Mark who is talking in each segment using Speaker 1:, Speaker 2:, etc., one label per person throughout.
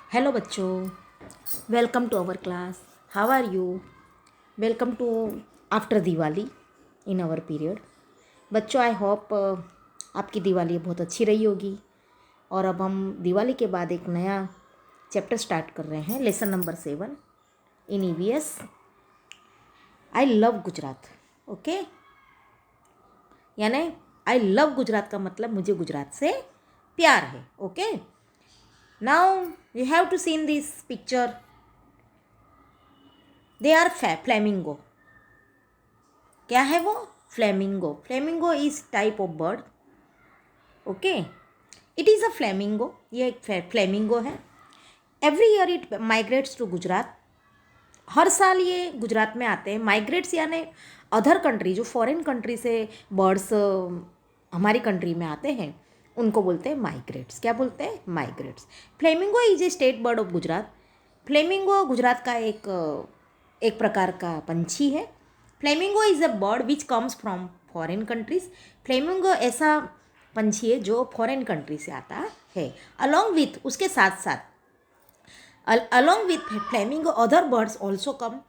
Speaker 1: Hello बच्चों, welcome to our class. How are you? Welcome to after Diwali in our period. बच्चों, I hope आपकी दिवाली बहुत अच्छी रही होगी। और अब हम दिवाली के बाद एक नया चैप्टर स्टार्ट कर रहे हैं, lesson number 7 in EVS. I love Gujarat. Okay, यानी आई लव गुजरात का मतलब मुझे गुजरात से प्यार है। Okay, now you have to seen this picture. They are flamingo. क्या है वो? Flamingo. Flamingo is type of bird. Okay, it is a flamingo. ये एक फ्लेमिंगो है। Every year it migrates to Gujarat. हर साल ये गुजरात में आते हैं। माइग्रेट्स यानी अदर कंट्री, जो फॉरेन कंट्री से बर्ड्स हमारी कंट्री में आते हैं उनको बोलते हैं माइग्रेट्स। क्या बोलते हैं? Migrates. Flamingo is a state bird of Gujarat. Flamingo Gujarat का एक प्रकार का पंछी है। Flamingo is a bird which comes from foreign countries. Flamingo ऐसा पंछी है जो फॉरेन कंट्री से आता है। अलॉन्ग विथ, उसके साथ साथ, along with flamingo other birds also come.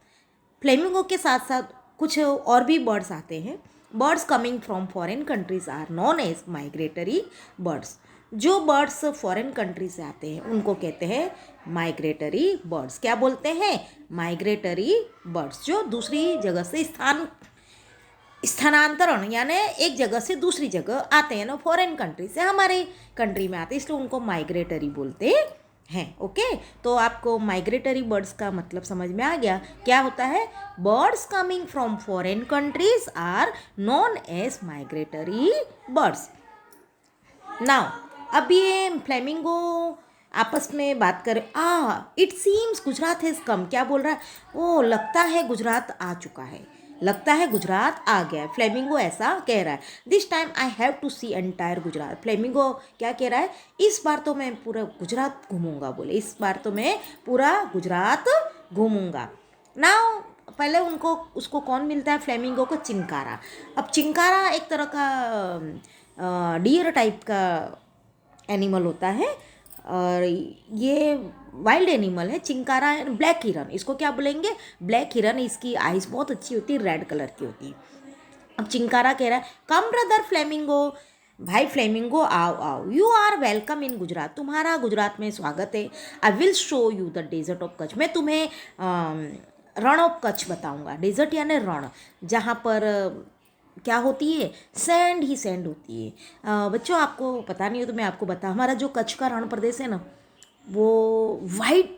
Speaker 1: Flamingo के साथ साथ कुछ और भी बर्ड्स आते हैं। Birds coming from foreign countries are known as migratory birds. जो बर्ड्स फॉरेन कंट्री से आते हैं उनको कहते हैं माइग्रेटरी बर्ड्स। क्या बोलते हैं? Migratory birds. जो दूसरी जगह से स्थानांतरण यानी एक जगह से दूसरी जगह आते हैं ना, फॉरेन कंट्री से हमारे कंट्री में आते हैं, इसलिए उनको माइग्रेटरी बोलते हैं। ओके, तो आपको माइग्रेटरी बर्ड्स का मतलब समझ में आ गया। क्या होता है? Birds coming from foreign countries are known as migratory birds. Now अब ये फ्लेमिंगो आपस में बात करें। It seems Gujarat has come. क्या बोल रहा है? ओ, लगता है गुजरात आ चुका है, लगता है गुजरात आ गया है। फ्लेमिंगो ऐसा कह रहा है। This time I have to see entire Gujarat. Flamingo क्या कह रहा है? इस बार तो मैं पूरा गुजरात घूमूंगा। बोले इस बार तो मैं पूरा गुजरात घूमूंगा। नाउ पहले उसको कौन मिलता है? फ्लेमिंगो को चिंकारा। अब चिंकारा एक तरह का डियर टाइप का एनिमल होता है और ये वाइल्ड एनिमल है। चिंकारा ब्लैक हिरन, इसको क्या बोलेंगे? ब्लैक हिरन। इसकी आइज बहुत अच्छी होती है, रेड कलर की होती है। अब चिंकारा कह रहा है, कम ब्रदर फ्लेमिंगो। भाई फ्लेमिंगो, आओ आओ, you are welcome in Gujarat. तुम्हारा गुजरात में स्वागत है। I will show you the desert of Kutch. मैं तुम्हें रण ऑफ कच्छ बताऊंगा। डेजर्ट यानी रण, जहाँ पर क्या होती है? सैंड ही सैंड होती है। बच्चों, आपको पता नहीं हो तो मैं आपको बता, हमारा जो कच्छ का रण प्रदेश है ना, वो वाइट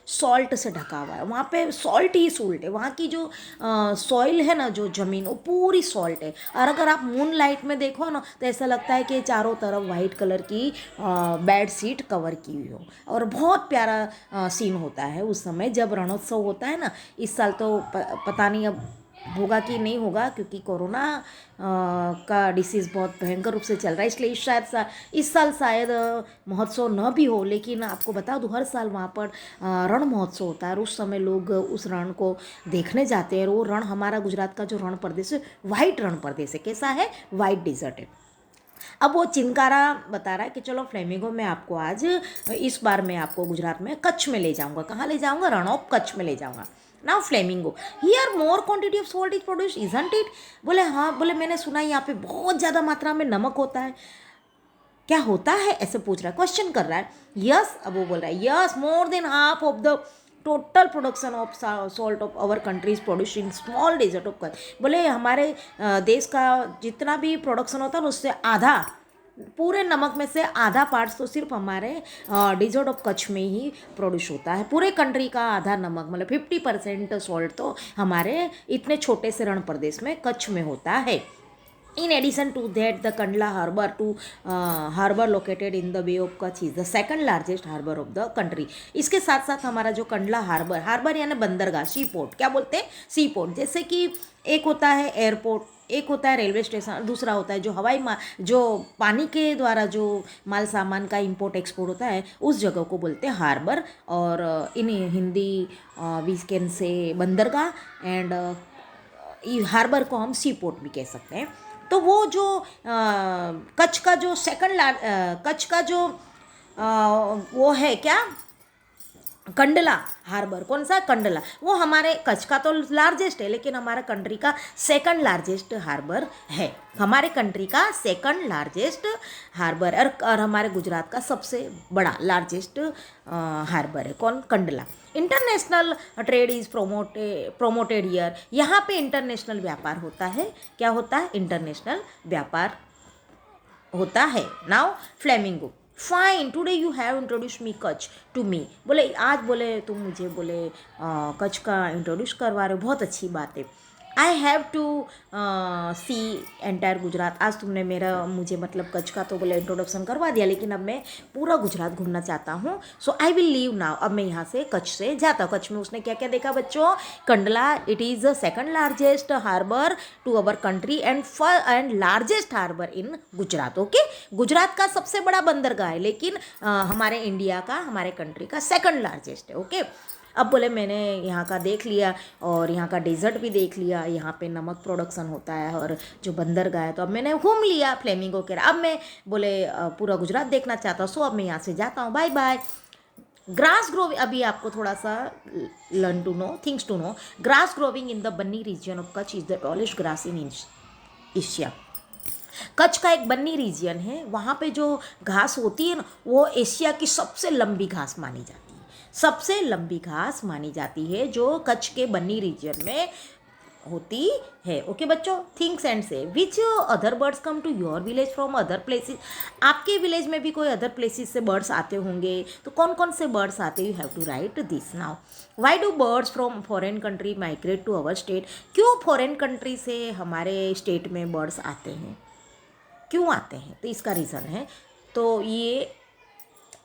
Speaker 1: सॉल्ट से ढका हुआ है। वहाँ पे सॉल्ट ही सॉल्ट है। वहाँ की जो सॉइल है ना, जो ज़मीन, वो पूरी सॉल्ट है। और अगर आप मून लाइट में देखो ना तो ऐसा लगता है कि चारों तरफ वाइट कलर की बेड शीट कवर की हुई हो। और बहुत प्यारा सीन होता है उस समय जब रणोत्सव होता है ना। इस साल तो पता नहीं अब होगा कि नहीं होगा, क्योंकि कोरोना का डिसीज़ बहुत भयंकर रूप से चल रहा है, इसलिए इस साल शायद महोत्सव न भी हो। लेकिन आपको बता दूँ, हर साल वहाँ पर रण महोत्सव होता है और उस समय लोग उस रण को देखने जाते हैं। और वो रण, हमारा गुजरात का जो रण प्रदेश है, वाइट रण प्रदेश है। कैसा है? वाइट डिजर्ट है। अब वो चिंकारा बता रहा है कि चलो फ्लेमिंगो, मैं आपको आज, इस बार मैं आपको गुजरात में कच्छ में ले जाऊंगा। कहाँ ले जाऊंगा? रण ऑफ कच्छ में ले जाऊंगा। Now flamingo, here more quantity of salt is produce, isn't it? बोले हाँ। बोले मैंने सुना है यहाँ पे बहुत ज़्यादा मात्रा में नमक होता है। क्या होता है? ऐसे पूछ रहा है, क्वेश्चन कर रहा है। यस, अब वो बोल रहा है, yes, more than half of the total production of salt of our country is producing small desert of Kutch. बोले हमारे देश का जितना भी प्रोडक्शन होता है ना, उससे आधा, पूरे नमक में से आधा पार्ट्स तो सिर्फ हमारे डिजर्ट ऑफ कच्छ में ही प्रोड्यूस होता है। पूरे कंट्री का आधा नमक, मतलब 50% सॉल्ट तो हमारे इतने छोटे से रण प्रदेश में, कच्छ में होता है। In addition to that, the Kandla harbor located in the Bay of Kutch is the second largest harbor of the country. इसके साथ साथ हमारा जो कंडला हार्बर यानी बंदरगाह, सी पोर्ट, क्या बोलते हैं? सी पोर्ट। जैसे कि एक होता है एयरपोर्ट, एक होता है रेलवे स्टेशन, दूसरा होता है जो पानी के द्वारा जो माल सामान का इंपोर्ट एक्सपोर्ट होता है, उस जगह को बोलते हैं हार्बर। और इन हिंदी वी कैन से बंदरगाह, एंड हार्बर को हम सी पोर्ट भी कह सकते हैं। तो वो जो कच्छ का जो वो है क्या? कंडला हार्बर, कौन सा कंडला, वो हमारे कच्छ का तो लार्जेस्ट है, लेकिन हमारे कंट्री का सेकंड लार्जेस्ट हार्बर है, हमारे कंट्री का सेकंड लार्जेस्ट हार्बर, और हमारे गुजरात का सबसे बड़ा लार्जेस्ट हार्बर है कौन, Kandla. International trade is promoted year, यहाँ पे इंटरनेशनल व्यापार होता है, क्या होता है, इंटरनेशनल व्यापार होता है। Now flamingo, fine today you have introduce me Kutch to me, बोले आज बोले तुम मुझे बोले कच्छ का इंट्रोड्यूस करवा रहे हो, बहुत अच्छी बात है। I have to see entire Gujarat, आज तुमने मेरा मुझे मतलब कच्छ का तो बोले इंट्रोडक्शन करवा दिया, लेकिन अब मैं पूरा गुजरात घूमना चाहता हूँ, सो आई विल लीव नाउ, अब मैं यहाँ से कच्छ से जाता हूँ। कच्छ में उसने क्या क्या देखा बच्चों, Kandla, it is the second largest harbour to our country and largest harbour in Gujarat. Okay, Gujarat का सबसे बड़ा बंदरगाह है, लेकिन हमारे इंडिया का, हमारे कंट्री का सेकंड लार्जेस्ट है। ओके, अब बोले मैंने यहाँ का देख लिया और यहाँ का डेजर्ट भी देख लिया, यहाँ पे नमक प्रोडक्शन होता है और जो बंदरगाह है, तो अब मैंने घूम लिया फ्लेमिंगो के, अब मैं बोले पूरा गुजरात देखना चाहता हूँ, सो अब मैं यहाँ से जाता हूँ, बाय बाय। ग्रास ग्रोविंग, अभी आपको थोड़ा सा learn to know things to know, grass growing in the Banni region of Kutch is the tallest grass in Asia. Kutch का एक बन्नी रीजन है, वहाँ पे जो घास होती है ना, वो एशिया की सबसे लंबी घास मानी जाती है, सबसे लंबी घास मानी जाती है जो कच्छ के बन्नी रीजन में होती है। ओके बच्चों, thinks and say which other birds come to your village from other places, आपके विलेज में भी कोई अदर प्लेसेस से बर्ड्स आते होंगे, तो कौन कौन से बर्ड्स आते हैं, you have to write this now. Why do birds from foreign country migrate to our state, क्यों फॉरेन कंट्री से हमारे स्टेट में बर्ड्स आते हैं, क्यों आते हैं, तो इसका रीज़न है, तो ये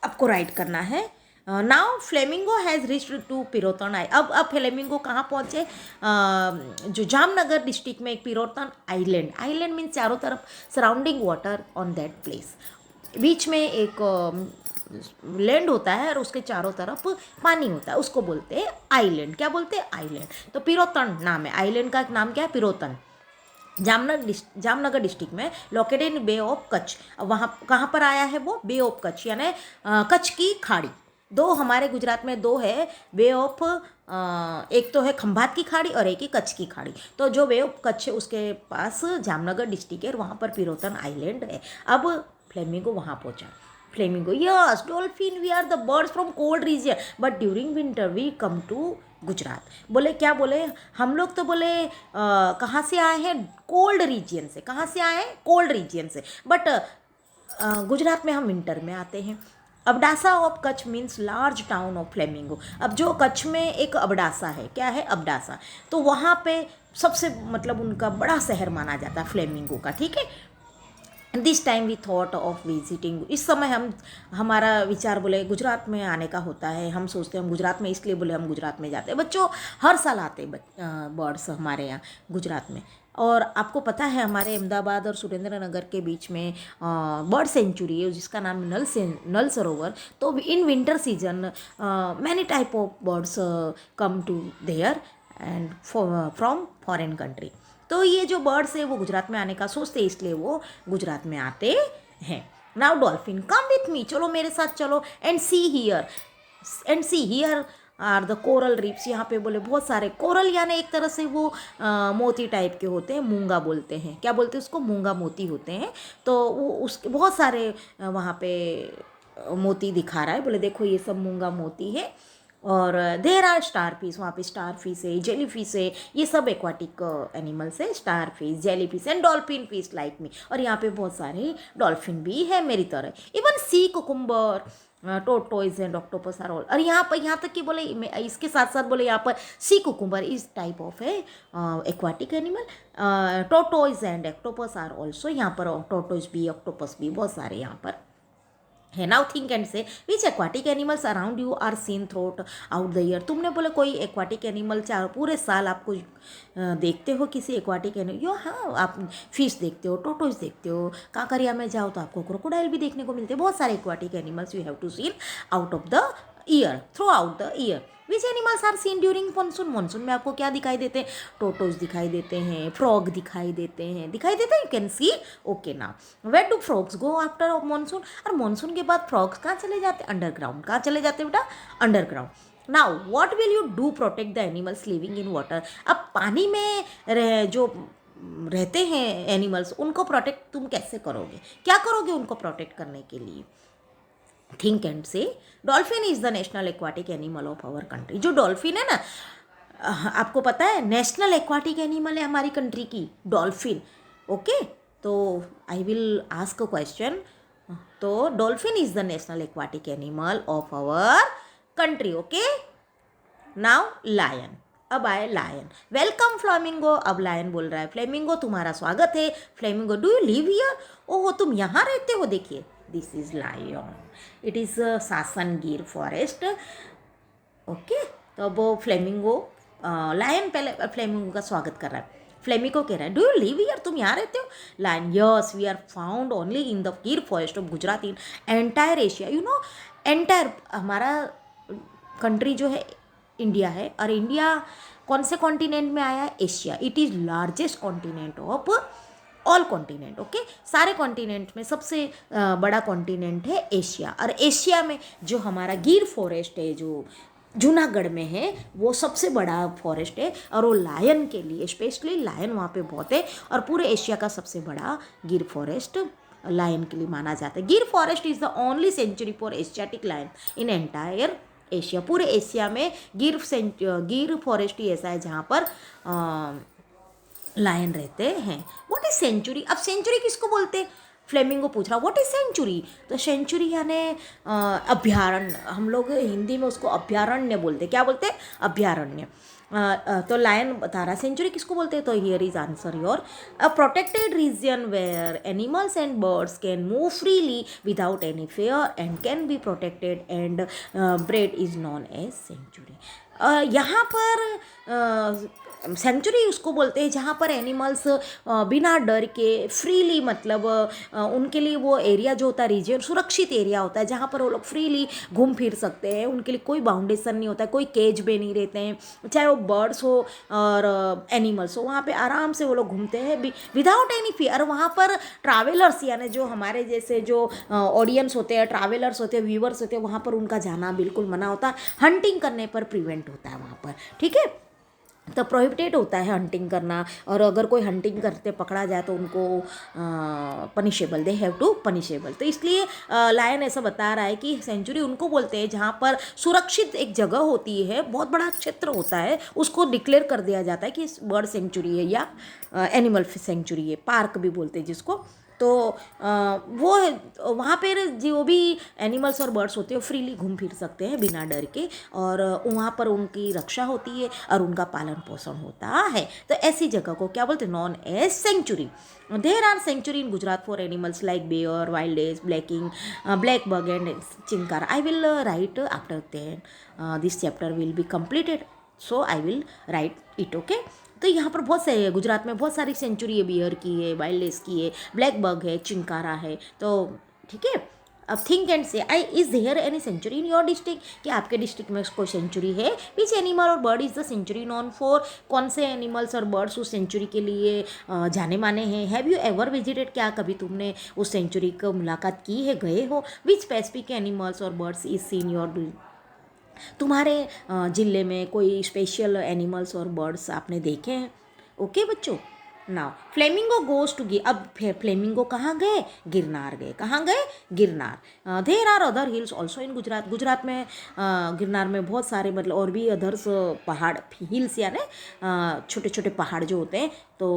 Speaker 1: आपको राइट करना है। Now flamingo has reached to Pirotan आई, अब फ्लेमिंगो कहाँ पहुँचे, जो जामनगर डिस्ट्रिक्ट में एक पिरोतन आइलैंड, आइलैंड मीन्स चारों तरफ surrounding water on that place, बीच में एक लैंड होता है और उसके चारों तरफ पानी होता है, उसको बोलते हैं आइलैंड, क्या बोलते हैं, आइलैंड। तो पिरोतन नाम है, आइलैंड का नाम क्या है, पिरोतन, जामनगर डिस्ट्रिक्ट में located in bay of Kutch, वहाँ कहाँ पर आया है वो, बे ऑफ कच्छ, यानी कच्छ की खाड़ी, दो हमारे गुजरात में दो है बे ऑफ, एक तो है खंभात की खाड़ी और एक ही कच्छ की खाड़ी, तो जो बे ऑफ कच्छ है उसके पास जामनगर डिस्ट्रिक्ट है, वहाँ पर पिरोतन आइलैंड है। अब फ्लेमिंगो वहाँ पहुँचा, flamingo, yes dolphin, we are the birds from cold region but during winter we come to Gujarat, बोले क्या बोले, हम लोग तो बोले कहाँ से आए हैं, कोल्ड रीजन से, कहाँ से आए हैं, कोल्ड रीजन से, बट गुजरात में हम विंटर में आते हैं। Abdasa of Kutch means large town of flamingo, अब जो कच्छ में एक अबडासा है, क्या है अबडासा, तो वहाँ पे सबसे मतलब उनका बड़ा शहर माना जाता है फ्लेमिंगो का, ठीक है। This time we thought of visiting, इस समय हम, हमारा विचार बोले गुजरात में आने का होता है, हम सोचते हैं हम गुजरात में, इसलिए बोले हम गुजरात में जाते हैं। बच्चों हर साल आते हैं बर्ड्स हमारे यहाँ गुजरात में, और आपको पता है हमारे अहमदाबाद और सुरेंद्र नगर के बीच में बर्ड सेंचुरी है जिसका नाम नल सरोवर, तो in winter season many type of birds come to there and from foreign country, तो ये जो बर्ड्स है वो गुजरात में आने का सोचते हैं, इसलिए वो गुजरात में आते हैं। Now dolphin come with me, चलो मेरे साथ चलो, and see here are the coral reefs, यहाँ पे बोले बहुत सारे कोरल, यानी एक तरह से वो मोती टाइप के होते हैं, मूंगा बोलते हैं, क्या बोलते हैं उसको, मूंगा मोती होते हैं, तो वो उसके बहुत सारे वहाँ पे मोती दिखा रहा है, बोले देखो ये सब मूंगा मोती है, और देर आर स्टार फिश, वहाँ पे स्टार फिश है, जेली फिश है, ये सब एक्वाटिक एनिमल्स है, star fish, jelly fish and dolphin fish like me, और यहाँ पे बहुत सारे डॉल्फिन भी है मेरी तरह, even sea cucumber, tortoise and octopus are all, और यहाँ तक कि बोले इसके साथ साथ बोले यहाँ पर सी कुकुम्बर इस टाइप ऑफ है aquatic animal, tortoise and octopus are also, यहाँ पर टोटोइज भी ऑक्टोपस भी बहुत सारे यहाँ पर है। Now think and say which aquatic animals around you are seen throughout the year, तुमने बोले कोई एक्वाटिक एनिमल चाहे पूरे साल आपको देखते हो किसी एक्वाटिक एनिमल, यो हाँ आप फिश देखते हो, टोटोज देखते हो, कांकरिया में जाओ तो आपको क्रोकोडाइल भी देखने को मिलते हैं, बहुत सारे aquatic animals you have to seen out of the year, throughout the year. Which animals are seen during monsoon, monsoon में आपको क्या दिखाई देते हैं, टोटोज दिखाई देते हैं, फ्रॉग दिखाई देते हैं, यू कैन सी। ओके ना, where do frogs go after monsoon, और मानसून के बाद फ्रॉग्स कहाँ चले जाते हैं, अंडरग्राउंड, कहाँ चले जाते हैं बेटा, underground. Now what will you do protect the animals living in water. अब पानी में जो रहते हैं एनिमल्स, उनको प्रोटेक्ट तुम कैसे करोगे, क्या करोगे उनको प्रोटेक्ट करने के लिए। Think and say. Dolphin is the national aquatic animal of our country. जो डॉल्फिन है ना, आपको पता है नेशनल एक्वाटिक एनिमल है हमारी कंट्री की डॉल्फिन। ओके, तो I will ask a question. तो dolphin is the national aquatic animal of our country. Okay, now lion. अब आए लायन। Welcome flamingo. अब लायन बोल रहा है फ्लेमिंगो तुम्हारा स्वागत है। Flamingo, do you live here. ओहो, तुम यहाँ रहते हो। देखिए, this is lion, it is Sasan Gir forest. Okay, तो अब वो फ्लेमिंगो, लायन पहले फ्लेमिंगो का स्वागत कर रहा है। फ्लेमिंगो कह रहा है, डू यू लिव हियर, तुम यहाँ रहते हो। Lion, yes we are found only in the Gir forest of Gujarat in entire Asia. You know, entire हमारा कंट्री जो है इंडिया है, और इंडिया कौन से कॉन्टिनेंट में आया है, Asia. It is largest continent of all continent. Okay, सारे कॉन्टिनेंट में सबसे बड़ा कॉन्टिनेंट है एशिया। और एशिया में जो हमारा गिर फॉरेस्ट है, जो जूनागढ़ में है, वो सबसे बड़ा फॉरेस्ट है। और वो लायन के लिए, स्पेशली लायन वहाँ पे बहुत है, और पूरे एशिया का सबसे बड़ा गिर फॉरेस्ट लायन के लिए माना जाता है। Gir forest is the only sanctuary for Asiatic lion in entire Asia. पूरे एशिया में गिर फॉरेस्ट ही ऐसा है जहाँ पर लायन रहते हैं। What is sanctuary. अब सेंचुरी किसको बोलते हैं, फ्लेमिंगो पूछ रहा व्हाट इज सेंचुरी। तो सेंचुरी यानी अभ्यारण्य, हम लोग हिंदी में उसको अभ्यारण्य बोलते हैं। क्या बोलते हैं, अभ्यारण्य। तो लायन बता रहा सेंचुरी किसको बोलते हैं। तो here is answer your, a protected region where animals and birds can move freely without any fear and can be protected and bred is known as sanctuary. यहाँ पर सेंचुरी उसको बोलते हैं जहाँ पर एनिमल्स बिना डर के फ्रीली, मतलब उनके लिए वो एरिया जो होता है, रीजन सुरक्षित एरिया होता है, जहाँ पर वो लोग फ्रीली घूम फिर सकते हैं। उनके लिए कोई बाउंडेशन नहीं होता है, कोई केज में नहीं रहते हैं, चाहे वो बर्ड्स हो और एनिमल्स हो, वहाँ पे आराम से वो लोग घूमते हैं विदाउट एनी फियर। वहाँ पर ट्रैवलर्स यानी जो हमारे जैसे जो ऑडियंस होते हैं, ट्रैवलर्स होते हैं, व्यूवर्स होते हैं, वहाँ पर उनका जाना बिल्कुल मना होता है। हंटिंग करने पर प्रिवेंट होता है वहाँ पर, ठीक है। तो प्रोहिबिटेड होता है हंटिंग करना, और अगर कोई हंटिंग करते पकड़ा जाए तो उनको punishable, they have to punishable. तो इसलिए लायन ऐसा बता रहा है कि सेंचुरी उनको बोलते हैं जहाँ पर सुरक्षित एक जगह होती है, बहुत बड़ा क्षेत्र होता है, उसको डिक्लेयर कर दिया जाता है कि बर्ड सेंचुरी है या एनिमल सेंचुरी है, पार्क भी बोलते हैं जिसको। तो वो वहाँ पर जो भी एनिमल्स और बर्ड्स होते हैं फ्रीली घूम फिर सकते हैं बिना डर के, और वहाँ पर उनकी रक्षा होती है और उनका पालन पोषण होता है। तो ऐसी जगह को क्या बोलते हैं, known as sanctuary. There are sanctuary in Gujarat for animals like bear, wild ass, black buck and chinkara. I will write after then this chapter will be completed, so I will write it. Okay, तो यहाँ पर बहुत सारे, गुजरात में बहुत सारी century है, beer की है, वाइल्ड एस की है, ब्लैक बग है, चिंकारा है। तो ठीक है, अब think and say I is there any sanctuary in your district, कि आपके डिस्ट्रिक्ट में कोई सेंचुरी है। विच एनिमल और bird is the sanctuary known for, कौन से एनिमल्स और बर्ड्स उस सेंचुरी के लिए जाने माने हैं। हैव यू एवर विजिटेड, क्या कभी तुमने उस सेंचुरी को मुलाकात की है, गए हो। विच स्पेसिफिक एनिमल्स और बर्ड्स इज सीन योर, तुम्हारे ज़िले में कोई स्पेशल एनिमल्स और बर्ड्स आपने देखे हैं। ओके बच्चों, नाउ फ्लेमिंगो गोज टू अब फिर फ्लेमिंगो कहाँ गए, गिरनार गए। कहाँ गए, Girnar. There are other hills also in Gujarat, Gujarat में गिरनार में बहुत सारे, मतलब और भी अदर्स पहाड़, हिल्स यानी छोटे छोटे पहाड़ जो होते हैं, तो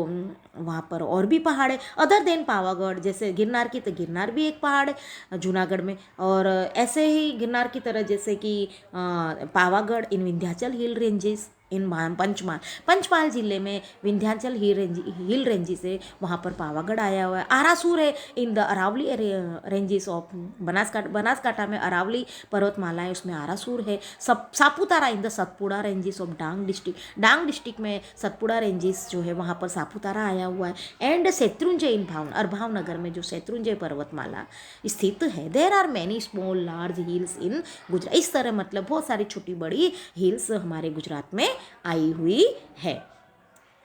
Speaker 1: वहाँ पर और भी पहाड़ है अदर देन पावागढ़। जैसे गिरनार की, तो गिरनार भी एक पहाड़ है जूनागढ़ में, और ऐसे ही गिरनार की तरह जैसे कि Pavagadh in Vindhyachal hill ranges in Panchmahal जिले में विंध्याचल हिल रेंजेस है, वहाँ पर पावागढ़ आया हुआ है। आरासूर है in the Aravalli ranges of Banaskantha में अरावली पर्वतमाला है, उसमें आरासूर है। Saputara in the Satpura ranges of Dang district में सतपुड़ा रेंजेस जो है वहाँ पर सापुतारा आया हुआ है। एंड शत्रुंजय इन भावनगर में जो शत्रुंजय पर्वतमाला स्थित है। There are many small large hills in Gujarat. इस तरह मतलब बहुत सारी छोटी बड़ी हिल्स हमारे गुजरात में आई हुई है।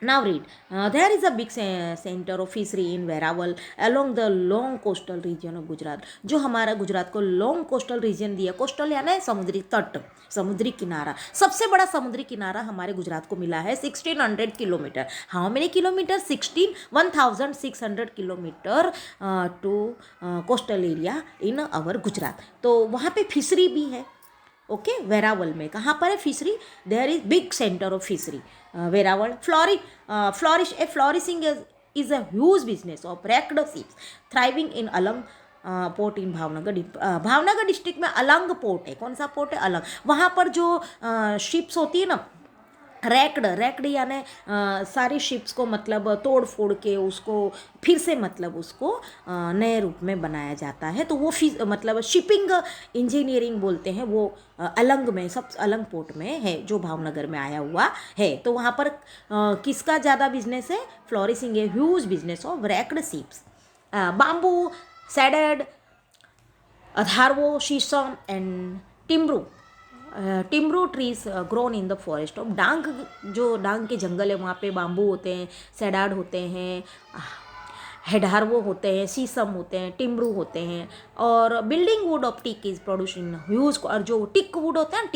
Speaker 1: Now read. There is a big center of fishery in Veraval along the long coastal region of Gujarat. जो हमारा गुजरात को लॉन्ग कोस्टल रीजन दिया, कोस्टल यानी समुद्री तट, समुद्री किनारा, सबसे बड़ा समुद्री किनारा हमारे गुजरात को मिला है 1600 kilometre. How many kilometre? 1600 kilometre to coastal area in our Gujarat. तो वहाँ पे फिशरी भी है. ओके, वेरावल में कहाँ पर है fishery? There is big centre of fishery Veraval. Flourishing is a huge business of wrecked ships thriving in Alang port in Bhavnagar. Bhavnagar district में अलंग पोर्ट है. कौन सा पोर्ट है? अलंग. वहाँ पर जो शिप्स होती है ना, रैक्ड यानी सारी शिप्स को मतलब तोड़ फोड़ के उसको फिर से मतलब उसको नए रूप में बनाया जाता है. तो वो मतलब शिपिंग इंजीनियरिंग बोलते हैं. वो अलंग में, सब अलंग पोर्ट में है जो भावनगर में आया हुआ है. तो वहाँ पर किसका ज़्यादा बिजनेस है? फ्लोरिशिंग है huge business of wrecked ships. Bamboo, सैडेड, अधारवो, शीशम एंड टिम्बरू trees grown in the forest of Dang. जो डांग के जंगल है वहाँ पे बाम्बू होते हैं, सैडाड होते हैं, हेडारवो होते हैं, शीशम होते हैं, टिम्बरू होते हैं. और building would of tick is produce in huge. और जो टिक वुड होता है ना,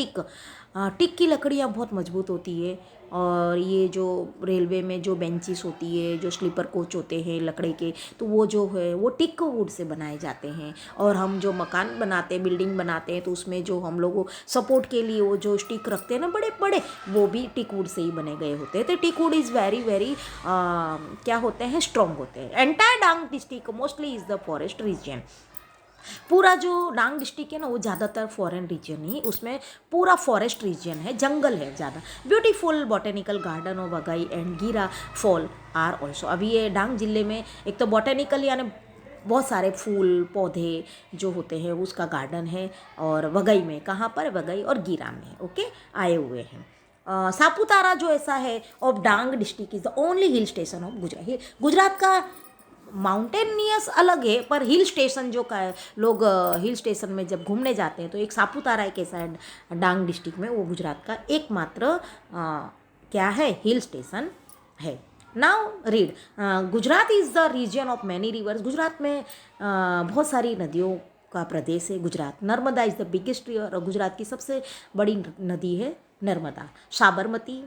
Speaker 1: टिक की लकड़ियाँ बहुत मजबूत होती है. और ये जो रेलवे में जो बेंचेस होती है, जो स्लीपर कोच होते हैं लकड़ी के, तो वो जो है वो टिक वुड से बनाए जाते हैं. और हम जो मकान बनाते हैं, बिल्डिंग बनाते हैं, तो उसमें जो हम लोग सपोर्ट के लिए वो जो स्टिक रखते हैं ना बड़े बड़े, वो भी टिक वुड से ही बने गए होते हैं. तो टिक वुड इज़ वेरी वेरी क्या होते हैं, स्ट्रॉन्ग होते हैं. Entire Dang district mostly is the forest region. पूरा जो डांग डिस्ट्रिक्ट है ना वो ज़्यादातर फॉरेन रीजन ही, उसमें पूरा फॉरेस्ट रीजन है, जंगल है ज़्यादा. Beautiful botanical garden of Waghai and Gira fall are also. अभी ये डांग जिले में एक तो बॉटेनिकल यानी बहुत सारे फूल पौधे जो होते हैं उसका गार्डन है. और वगई में, कहाँ पर? वगई और गिरा में. ओके, आए हुए हैं. सापुतारा जो ऐसा है of Dang district is the only hill station of Gujarat. Gujarat का माउंटेनियस अलग है, पर हिल स्टेशन जो का लोग हिल स्टेशन में जब घूमने जाते हैं तो एक सापुतारा एक ऐसा है डांग डिस्ट्रिक्ट में, वो गुजरात का एकमात्र क्या है, हिल स्टेशन है. Now read. Gujarat is the region of many rivers. Gujarat में बहुत सारी नदियों का प्रदेश है Gujarat. Narmada is the biggest river. Gujarat की सबसे बड़ी नदी है Narmada. Sabarmati,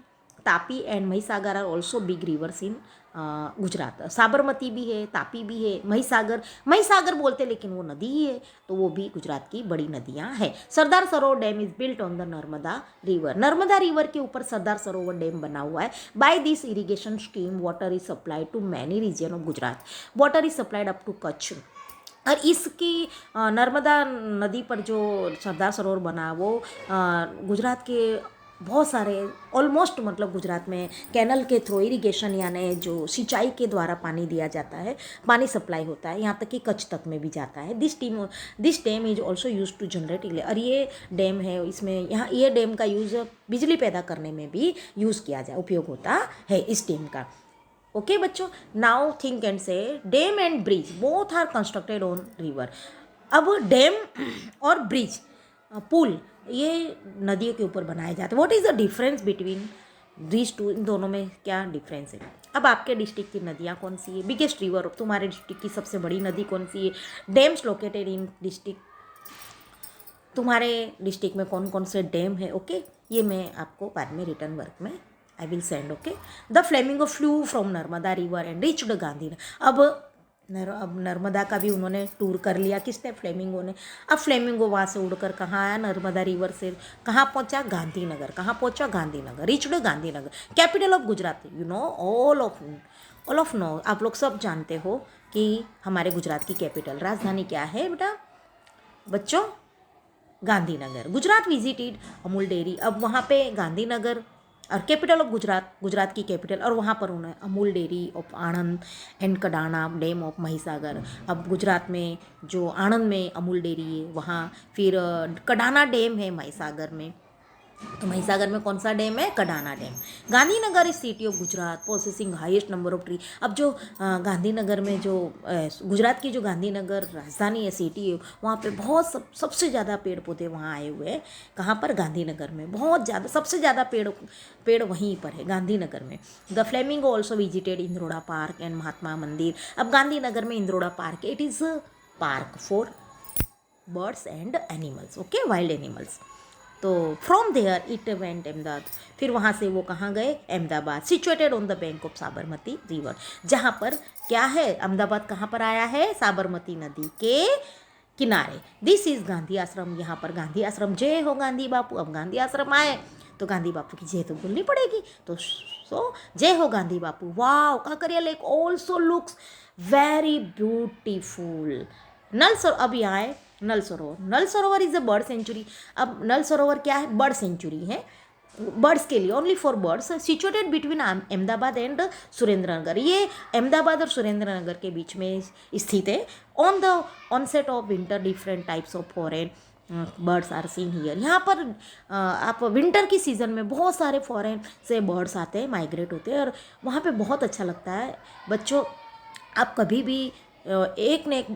Speaker 1: Tapi and Mahisagar are also big rivers in Gujarat. Sabarmati भी है, तापी भी है, महिसागर बोलते लेकिन वो नदी ही है, तो वो भी गुजरात की बड़ी नदियाँ हैं. Sardar Sarovar dam is built on the Narmada river. Narmada river के ऊपर सरदार सरोवर डैम बना हुआ है. By this irrigation scheme water is supplied to many region of Gujarat. Water is supplied up to Kutch. और इसकी नर्मदा नदी पर जो सरदार सरोवर बना वो गुजरात के बहुत सारे ऑलमोस्ट मतलब गुजरात में कैनल के थ्रू इरिगेशन यानी जो सिंचाई के द्वारा पानी दिया जाता है, पानी सप्लाई होता है, यहाँ तक कि कच्छ तक में भी जाता है. This dam is also use to generate. और ये डैम है, इसमें यहाँ ये डैम का यूज़ बिजली पैदा करने में भी यूज़ किया जाए, उपयोग होता है इस डैम का. ओके बच्चों, now think and say dam and bridge both are constructed on river. अब डैम और ब्रिज, पुल, ये नदियों के ऊपर बनाए जाते हैं. What is the difference between these two? इन दोनों में क्या डिफरेंस है? अब आपके डिस्ट्रिक्ट की नदियाँ कौन सी है? बिगेस्ट रिवर तुम्हारे डिस्ट्रिक्ट की सबसे बड़ी नदी कौन सी है? डैम्स लोकेटेड इन डिस्ट्रिक्ट, तुम्हारे डिस्ट्रिक्ट में कौन कौन से डैम है? ओके, ये मैं आपको बाद में रिटर्न वर्क में I will send. Okay. The flamingo flu from Narmada river and reached Gandhi. अब नर्मदा का भी उन्होंने टूर कर लिया. किसने? फ्लेमिंगो ने. अब फ्लेमिंगो वहाँ से उड़कर कहाँ आया? नर्मदा रिवर से कहाँ पहुँचा? गांधीनगर. कहाँ पहुँचा? Gandhinagar. Reached Gandhinagar, capital of Gujarat. You know all of know, आप लोग सब जानते हो कि हमारे गुजरात की कैपिटल राजधानी क्या है बेटा बच्चों? गांधीनगर. Gujarat visited Amul dairy. अब वहाँ पे गांधीनगर और कैपिटल ऑफ गुजरात, गुजरात की कैपिटल, और वहाँ पर उन्हें Amul dairy of Anand and Kadana dam of Mahisagar. अब गुजरात में जो आणंद में अमूल डेयरी है वहाँ, फिर कडाना डैम है महिसागर में, तो महिसागर में कौन सा डैम है? Kadana dam. Gandhinagar is city of Gujarat possessing highest number of tree. अब जो गांधीनगर में जो गुजरात की जो गांधीनगर राजधानी है, सिटी है, वहाँ पे बहुत सबसे ज़्यादा पेड़ पौधे वहाँ आए हुए हैं। कहाँ पर? गांधीनगर में बहुत ज़्यादा, सबसे ज़्यादा पेड़ वहीं पर है, गांधीनगर में। The flamingo also visited Indroda park and Mahatma Mandir. अब गांधीनगर में Indroda park, it is park for birds and animals, okay, wild animals. तो from there it went Ahmedabad. फिर वहाँ से वो कहाँ गए? Ahmedabad. Situated on the bank of Sabarmati river, जहाँ पर क्या है? अहमदाबाद कहाँ पर आया है? साबरमती नदी के किनारे। दिस इज गांधी आश्रम। यहाँ पर गांधी आश्रम। जय हो गांधी बापू। अब गांधी आश्रम आए तो गांधी बापू की जय तो बोलनी पड़ेगी। तो जय हो Gandhi Bapu. Wow, Kankaria lake also looks very beautiful. Nal Sarovar, अब यहाँ है नल सरोवर। नल सरोवर इज अ बर्ड सेंचुरी। अब नल सरोवर क्या है? बर्ड सेंचुरी है, बर्ड्स के लिए, only for birds. Situated between Ahmedabad and Surendranagar. ये अहमदाबाद और सुरेंद्रनगर के बीच में स्थित है। On the onset of winter different types of foreign birds are seen here. यहाँ पर आप विंटर की सीज़न में बहुत सारे फॉरेन से बर्ड्स आते हैं, माइग्रेट होते हैं, और वहाँ पे बहुत अच्छा लगता है। बच्चों, आप कभी भी एक न एक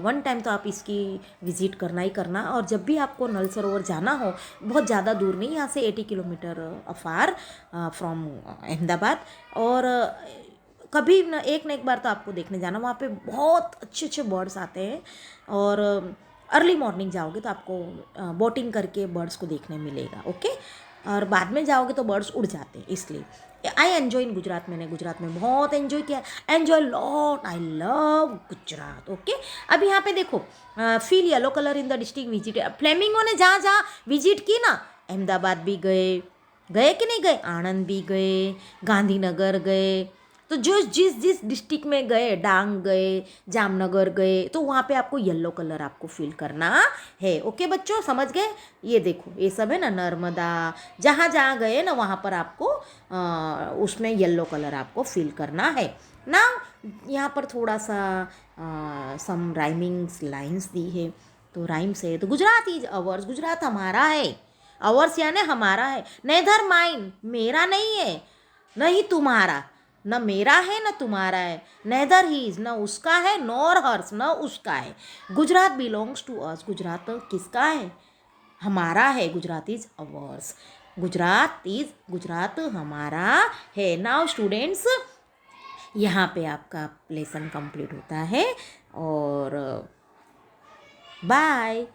Speaker 1: वन टाइम तो आप इसकी विज़िट करना ही करना। और जब भी आपको नल सरोवर जाना हो, बहुत ज़्यादा दूर नहीं, यहाँ से 80 किलोमीटर अफार फ्रॉम अहमदाबाद, और कभी न एक बार तो आपको देखने जाना। वहाँ पे बहुत अच्छे अच्छे बर्ड्स आते हैं, और अर्ली मॉर्निंग जाओगे तो आपको बोटिंग करके बर्ड्स को देखने मिलेगा, ओके। और बाद में जाओगे तो बर्ड्स उड़ जाते हैं, इसलिए आई एन्जॉय इन गुजरात। मैंने गुजरात में बहुत एन्जॉय किया, enjoy lot, I love Gujarat, okay. अब यहाँ पे देखो, feel yellow colour in the district visit. Flamingo ने जहाँ जहाँ विजिट की ना, अहमदाबाद भी गए, गए कि नहीं गए? आनंद भी गए, गांधीनगर गए। तो जो जिस जिस डिस्ट्रिक्ट में गए, डांग गए, जामनगर गए, तो वहाँ पे आपको येलो कलर आपको फील करना है, ओके बच्चों, समझ गए? ये देखो, ये सब है ना, नर्मदा, जहाँ जहाँ गए ना वहाँ पर आपको उसमें येलो कलर आपको फील करना है ना। यहाँ पर थोड़ा सा सम राइमिंग्स लाइन्स दी है, तो राइम्स है। तो गुजरात इज अवर्स, गुजरात हमारा है। अवर्स यानी हमारा है। नेदर माइन, मेरा नहीं है, नहीं तुम्हारा, न मेरा है न तुम्हारा है। नेदर हीज, न उसका है, नॉर हर्स, न उसका है। Gujarat belongs to us, Gujarat किसका है? हमारा है। गुजरात इज अवर्स, गुजरात हमारा है। नाउ स्टूडेंट्स, यहाँ पे आपका लेसन कंप्लीट होता है, और बाय।